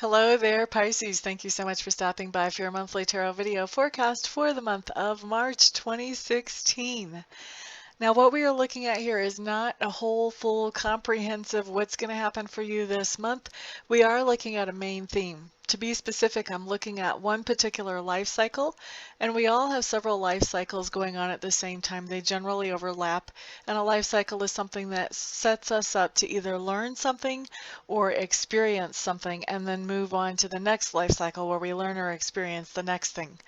Hello there, Pisces. Thank you so much for stopping by for your monthly tarot video forecast for the month of March 2016. Now, what we are looking at here is not a whole, full, comprehensive what's going to happen for you this month. We are looking at a main theme. To be specific, I'm looking at one particular life cycle, and we all have several life cycles going on at the same time. They generally overlap, and a life cycle is something that sets us up to either learn something or experience something and then move on to the next life cycle where we learn or experience the next thing.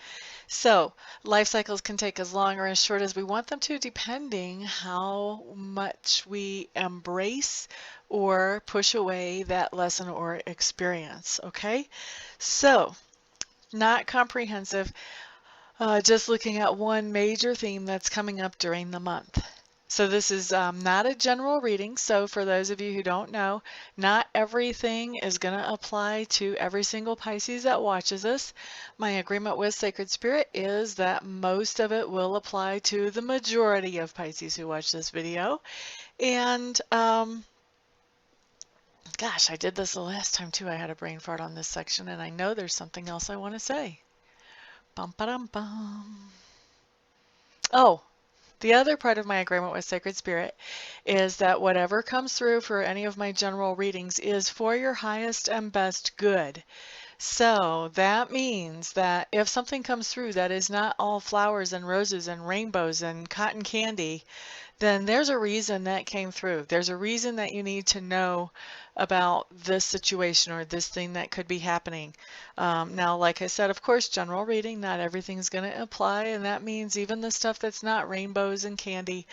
So life cycles can take as long or as short as we want them to, depending how much we embrace or push away that lesson or experience. Okay, so not comprehensive, just looking at one major theme that's coming up during the month. So this is not a general reading. So for those of you who don't know, not everything is going to apply to every single Pisces that watches this. My agreement with Sacred Spirit is that most of it will apply to the majority of Pisces who watch this video. And gosh, I did this the last time too. I had a brain fart on this section, and I know there's something else I want to say. Bum, ba-dum, bum. Oh, the other part of my agreement with Sacred Spirit is that whatever comes through for any of my general readings is for your highest and best good. So that means that if something comes through that is not all flowers and roses and rainbows and cotton candy, then there's a reason that came through. There's a reason that you need to know about this situation or this thing that could be happening. Now, like I said, of course, general reading, not everything's going to apply, and that means even the stuff that's not rainbows and candy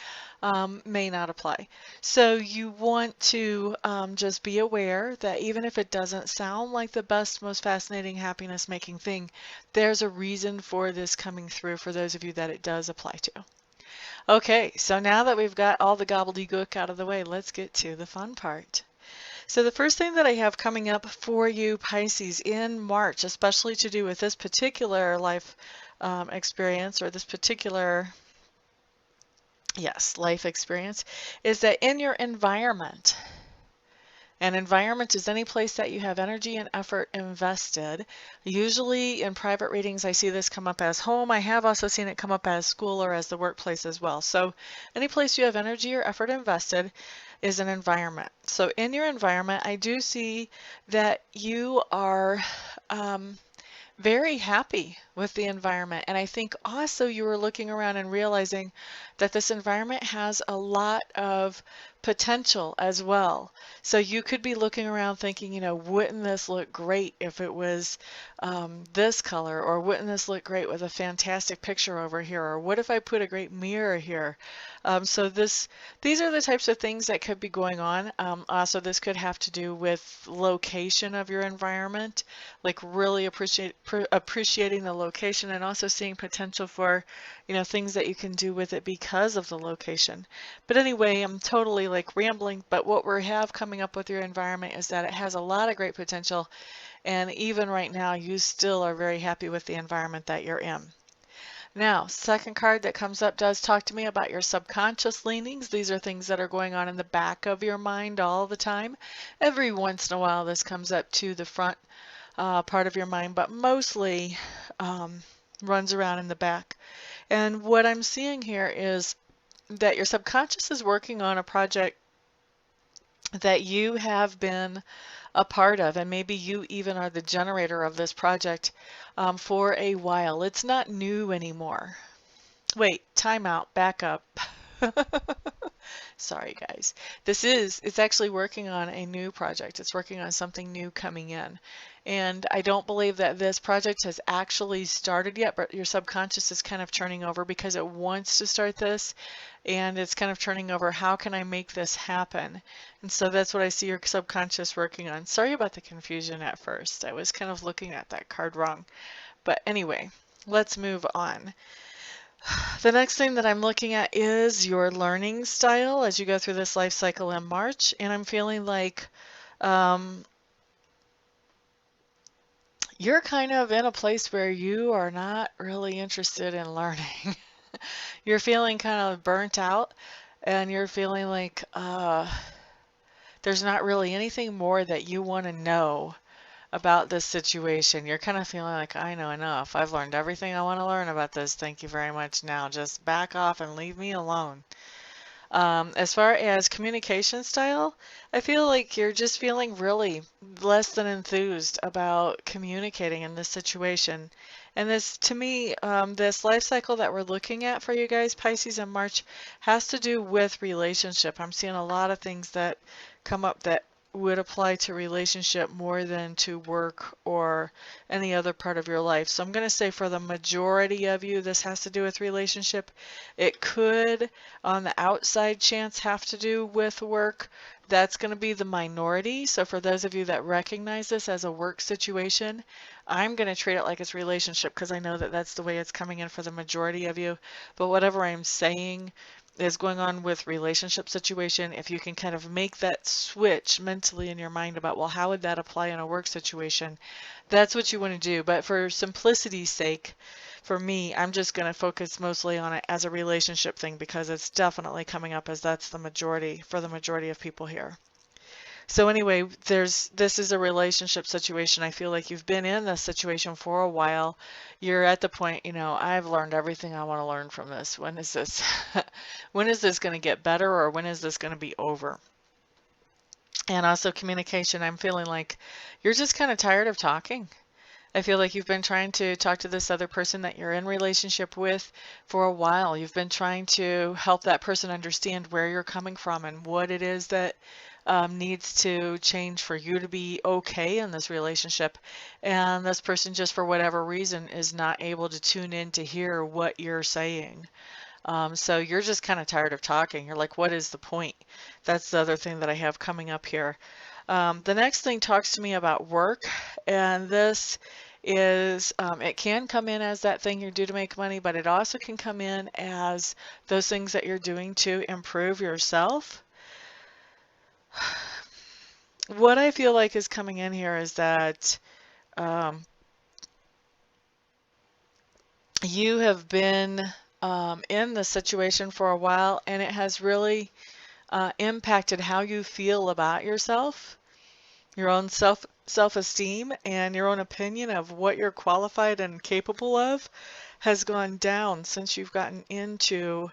may not apply. So you want to just be aware that even if it doesn't sound like the best, most fascinating, happiness-making thing, there's a reason for this coming through for those of you that it does apply to. Okay, so now that we've got all the gobbledygook out of the way, let's get to the fun part. So the first thing that I have coming up for you, Pisces, in March, especially to do with this particular life experience or this particular, life experience, is that in your environment, an environment is any place that you have energy and effort invested. Usually in private readings, I see this come up as home. I have also seen it come up as school or as the workplace as well. So any place you have energy or effort invested is an environment. So in your environment, I do see that you are very happy with the environment. And I think also you were looking around and realizing that this environment has a lot of potential as well. So you could be looking around thinking, you know, wouldn't this look great if it was this color, or wouldn't this look great with a fantastic picture over here, or what if I put a great mirror here? So these are the types of things that could be going on. Also, this could have to do with location of your environment, like really appreciating the location, and also seeing potential for, you know, things that you can do with it because of the location. But anyway, I'm totally like rambling, but what we have coming up with your environment is that it has a lot of great potential, and even right now you still are very happy with the environment that you're in. Now, second card that comes up does talk to me about your subconscious leanings. These are things that are going on in the back of your mind all the time. Every once in a while this comes up to the front part of your mind, but mostly runs around in the back. And what I'm seeing here is that your subconscious is working on a project that you have been a part of, and maybe you even are the generator of this project for a while. It's not new anymore. Wait, time out, back up. Sorry guys. It's actually working on a new project. It's working on something new coming in. And I don't believe that this project has actually started yet, but your subconscious is kind of turning over because it wants to start this, and it's kind of turning over, how can I make this happen? And so that's what I see your subconscious working on. Sorry about the confusion at first. I was kind of looking at that card wrong. But anyway, let's move on. The next thing that I'm looking at is your learning style as you go through this life cycle in March, and I'm feeling like you're kind of in a place where you are not really interested in learning. You're feeling kind of burnt out, and you're feeling like there's not really anything more that you want to know about this situation. You're kind of feeling like, I know enough. I've learned everything I want to learn about this. Thank you very much. Now just back off and leave me alone. As far as communication style, I feel like you're just feeling really less than enthused about communicating in this situation. And this, to me, this life cycle that we're looking at for you guys, Pisces in March, has to do with relationship. I'm seeing a lot of things that come up that would apply to relationship more than to work or any other part of your life. So I'm going to say for the majority of you, this has to do with relationship. It could, on the outside chance, have to do with work. That's going to be the minority. So for those of you that recognize this as a work situation, I'm going to treat it like it's relationship because I know that that's the way it's coming in for the majority of you. But whatever I'm saying is going on with relationship situation, if you can kind of make that switch mentally in your mind about, well, how would that apply in a work situation? That's what you want to do. But for simplicity's sake, for me, I'm just going to focus mostly on it as a relationship thing because it's definitely coming up as that's the majority for the majority of people here. So anyway, this is a relationship situation. I feel like you've been in this situation for a while. You're at the point, you know, I've learned everything I want to learn from this. When is this when is this going to get better, or when is this going to be over? And also communication, I'm feeling like you're just kind of tired of talking. I feel like you've been trying to talk to this other person that you're in relationship with for a while. You've been trying to help that person understand where you're coming from and what it is that needs to change for you to be okay in this relationship. And this person, just for whatever reason, is not able to tune in to hear what you're saying. So you're just kind of tired of talking. You're like, what is the point? That's the other thing that I have coming up here. The next thing talks to me about work, and this is, it can come in as that thing you do to make money, but it also can come in as those things that you're doing to improve yourself. What I feel like is coming in here is that you have been in the situation for a while, and it has really impacted how you feel about yourself, your own self-esteem, and your own opinion of what you're qualified and capable of has gone down since you've gotten into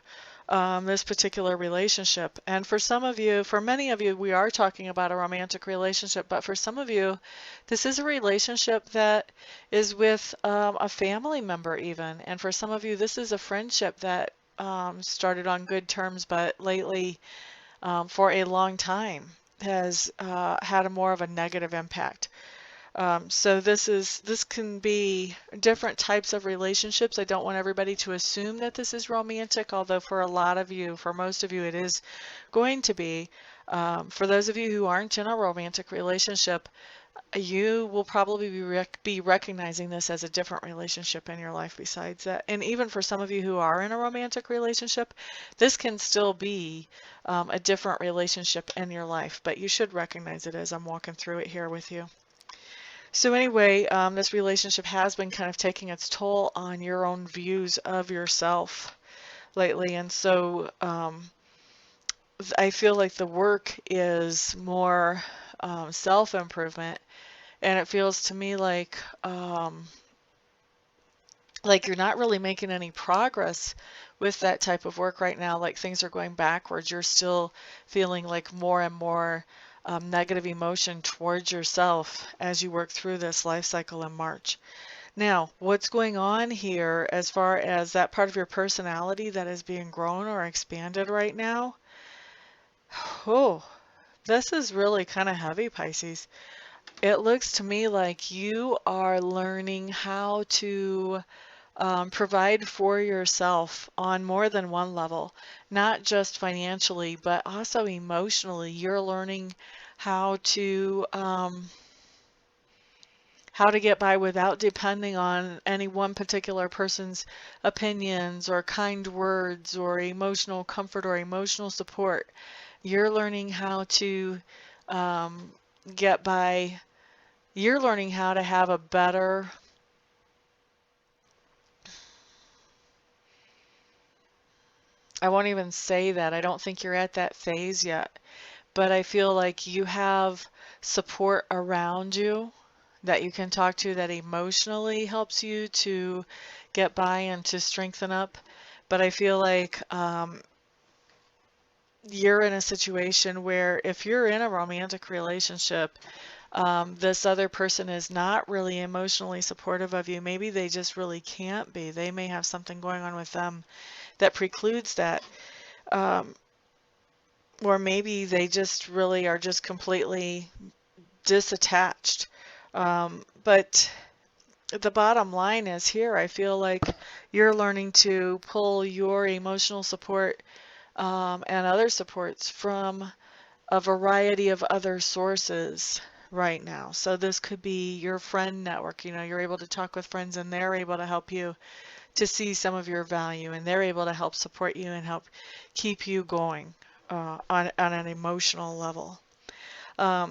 this particular relationship. And for some of you, for many of you, we are talking about a romantic relationship, but for some of you, this is a relationship that is with a family member even. And for some of you, this is a friendship that started on good terms, but lately, for a long time, has had a more of a negative impact. So this can be different types of relationships. I don't want everybody to assume that this is romantic, although for a lot of you, for most of you, it is going to be. For those of you who aren't in a romantic relationship, you will probably be recognizing this as a different relationship in your life besides that. And even for some of you who are in a romantic relationship, this can still be a different relationship in your life, but you should recognize it as I'm walking through it here with you. So anyway, this relationship has been kind of taking its toll on your own views of yourself lately. And so I feel like the work is more self-improvement. And it feels to me like you're not really making any progress with that type of work right now. Like things are going backwards. You're still feeling like more and more negative emotion towards yourself as you work through this life cycle in March. Now, what's going on here as far as that part of your personality that is being grown or expanded right now? Oh, this is really kind of heavy, Pisces. It looks to me like you are learning how to provide for yourself on more than one level, not just financially, but also emotionally. You're learning how to get by without depending on any one particular person's opinions or kind words or emotional comfort or emotional support. You're learning how to get by. You're learning how to have a better I won't even say that. I don't think you're at that phase yet, but I feel like you have support around you that you can talk to that emotionally helps you to get by and to strengthen up. But I feel like you're in a situation where if you're in a romantic relationship, this other person is not really emotionally supportive of you. Maybe they just really can't be. They may have something going on with them that precludes that. Um, or maybe they just really are just completely disattached. But the bottom line is here, I feel like you're learning to pull your emotional support and other supports from a variety of other sources right now. So this could be your friend network. You know, you're able to talk with friends and they're able to help you to see some of your value, and they're able to help support you and help keep you going on an emotional level.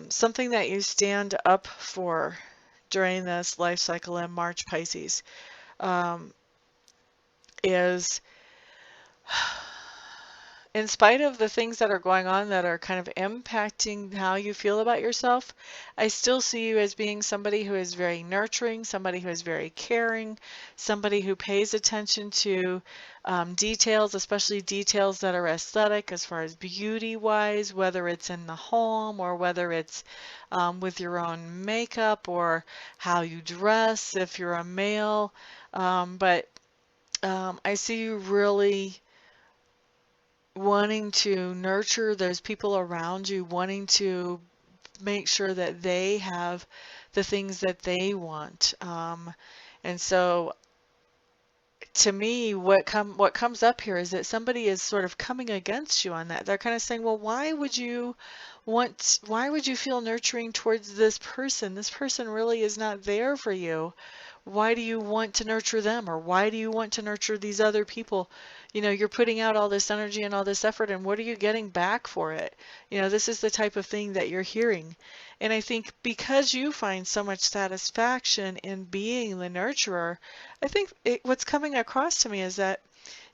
Something that you stand up for during this life cycle in March, Pisces, is in spite of the things that are going on that are kind of impacting how you feel about yourself, I still see you as being somebody who is very nurturing, somebody who is very caring, somebody who pays attention to details, especially details that are aesthetic as far as beauty-wise, whether it's in the home or whether it's with your own makeup or how you dress if you're a male. But I see you really wanting to nurture those people around you, wanting to make sure that they have the things that they want. And so to me, what comes up here is that somebody is sort of coming against you on that. They're kind of saying, well, why would you feel nurturing towards this person? This person really is not there for you. Why do you want to nurture them, or why do you want to nurture these other people? You know, you're putting out all this energy and all this effort, and what are you getting back for it? You know, this is the type of thing that you're hearing. And I think because you find so much satisfaction in being the nurturer, I think what's coming across to me is that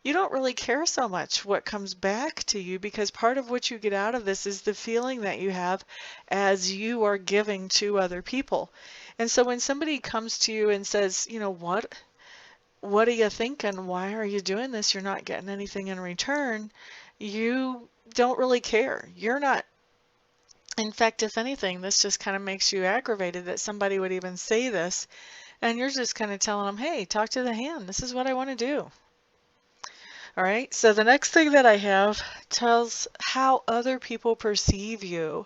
you don't really care so much what comes back to you, because part of what you get out of this is the feeling that you have as you are giving to other people. And so when somebody comes to you and says, you know, what are you thinking? Why are you doing this? You're not getting anything in return. You don't really care. You're not. In fact, if anything, this just kind of makes you aggravated that somebody would even say this. And you're just kind of telling them, hey, talk to the hand. This is what I want to do. All right, so the next thing that I have tells how other people perceive you.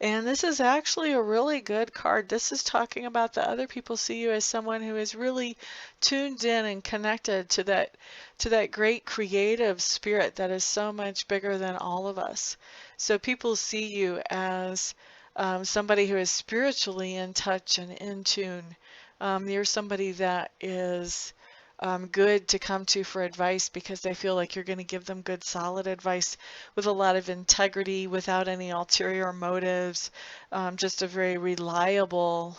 And this is actually a really good card. This is talking about the other people see you as someone who is really tuned in and connected to that great creative spirit that is so much bigger than all of us. So people see you as somebody who is spiritually in touch and in tune. You're somebody that is good to come to for advice, because they feel like you're going to give them good, solid advice with a lot of integrity, without any ulterior motives. Just a very reliable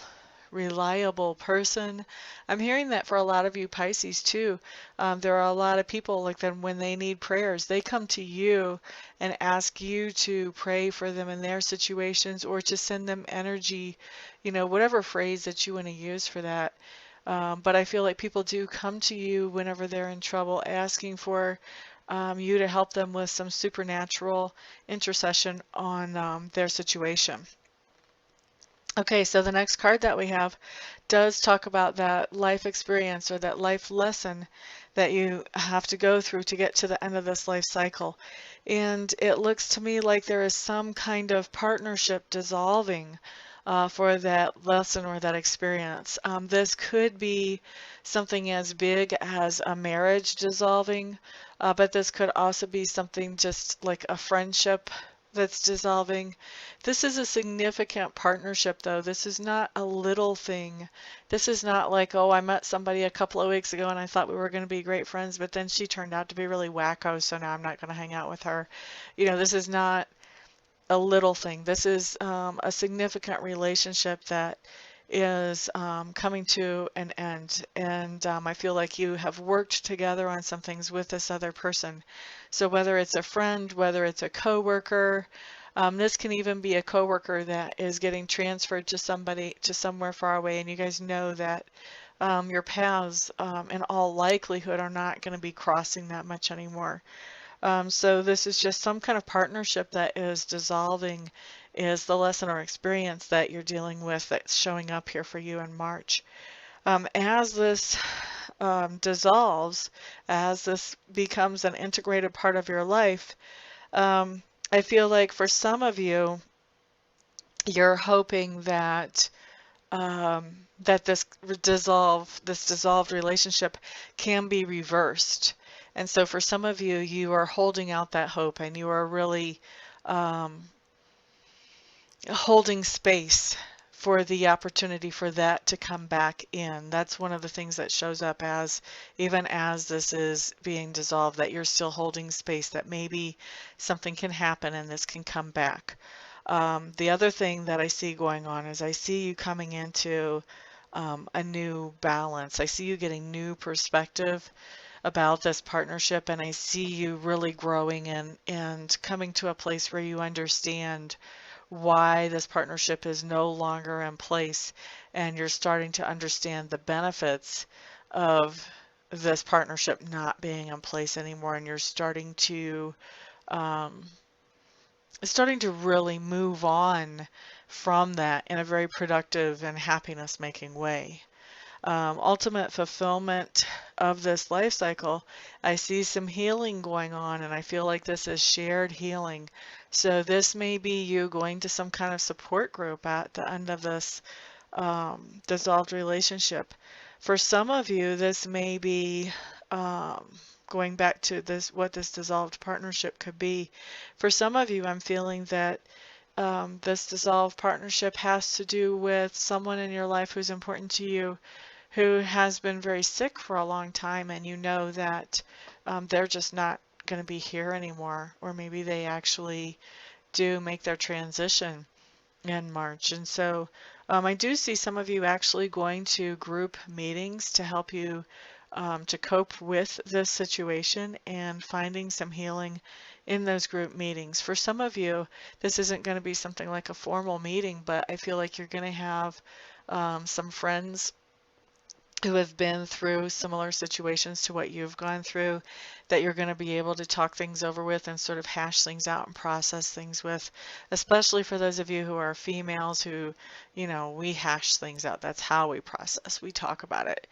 person. I'm hearing that for a lot of you Pisces too. There are a lot of people like that when they need prayers, they come to you and ask you to pray for them in their situations, or to send them energy, you know, whatever phrase that you want to use for that. But I feel like people do come to you whenever they're in trouble, asking for you to help them with some supernatural intercession on their situation. Okay, so the next card that we have does talk about that life experience, or that life lesson that you have to go through to get to the end of this life cycle. And it looks to me like there is some kind of partnership dissolving for that lesson or that experience. This could be something as big as a marriage dissolving, but this could also be something just like a friendship that's dissolving. This is a significant partnership, though. This is not a little thing. This is not like, oh, I met somebody a couple of weeks ago and I thought we were going to be great friends, but then she turned out to be really wacko, so now I'm not going to hang out with her. You know, this is not a little thing. This is a significant relationship that is coming to an end, and I feel like you have worked together on some things with this other person. So whether it's a friend, whether it's a coworker, This can even be a coworker that is getting transferred to somewhere far away, and you guys know that your paths, in all likelihood, are not going to be crossing that much anymore. So this is just some kind of partnership that is dissolving, is the lesson or experience that you're dealing with that's showing up here for you in March. As this dissolves, as this becomes an integrated part of your life, I feel like for some of you, you're hoping that that this dissolved relationship can be reversed. And so for some of you, you are holding out that hope, and you are really holding space for the opportunity for that to come back in. That's one of the things that shows up as, even as this is being dissolved, that you're still holding space, that maybe something can happen and this can come back. The other thing that I see going on is I see you coming into a new balance. I see you getting new perspective about this partnership, and I see you really growing and coming to a place where you understand why this partnership is no longer in place, and you're starting to understand the benefits of this partnership not being in place anymore, and you're starting to really move on from that in a very productive and happiness making way. Ultimate fulfillment of this life cycle, I see some healing going on, and I feel like this is shared healing. So this may be you going to some kind of support group at the end of this dissolved relationship. For some of you, this may be going back to this, what this dissolved partnership could be. For some of you, I'm feeling that this dissolved partnership has to do with someone in your life who's important to you, who has been very sick for a long time, and you know that they're just not going to be here anymore, or maybe they actually do make their transition in March. And so I do see some of you actually going to group meetings to help you to cope with this situation, and finding some healing in those group meetings. For some of you, this isn't going to be something like a formal meeting, but I feel like you're going to have some friends who have been through similar situations to what you've gone through, that you're going to be able to talk things over with and sort of hash things out and process things with, especially for those of you who are females who, you know, we hash things out. That's how we process. We talk about it.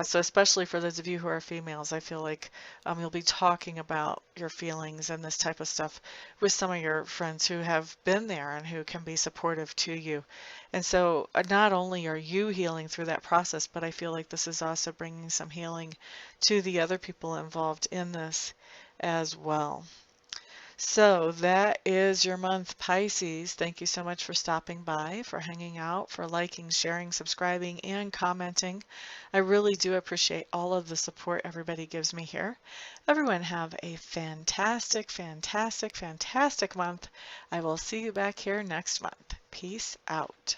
So especially for those of you who are females, I feel like you'll be talking about your feelings and this type of stuff with some of your friends who have been there and who can be supportive to you. And so not only are you healing through that process, but I feel like this is also bringing some healing to the other people involved in this as well. So that is your month, Pisces. Thank you so much for stopping by, for hanging out, for liking, sharing, subscribing, and commenting. I really do appreciate all of the support everybody gives me here. Everyone have a fantastic, fantastic, fantastic month. I will see you back here next month. Peace out.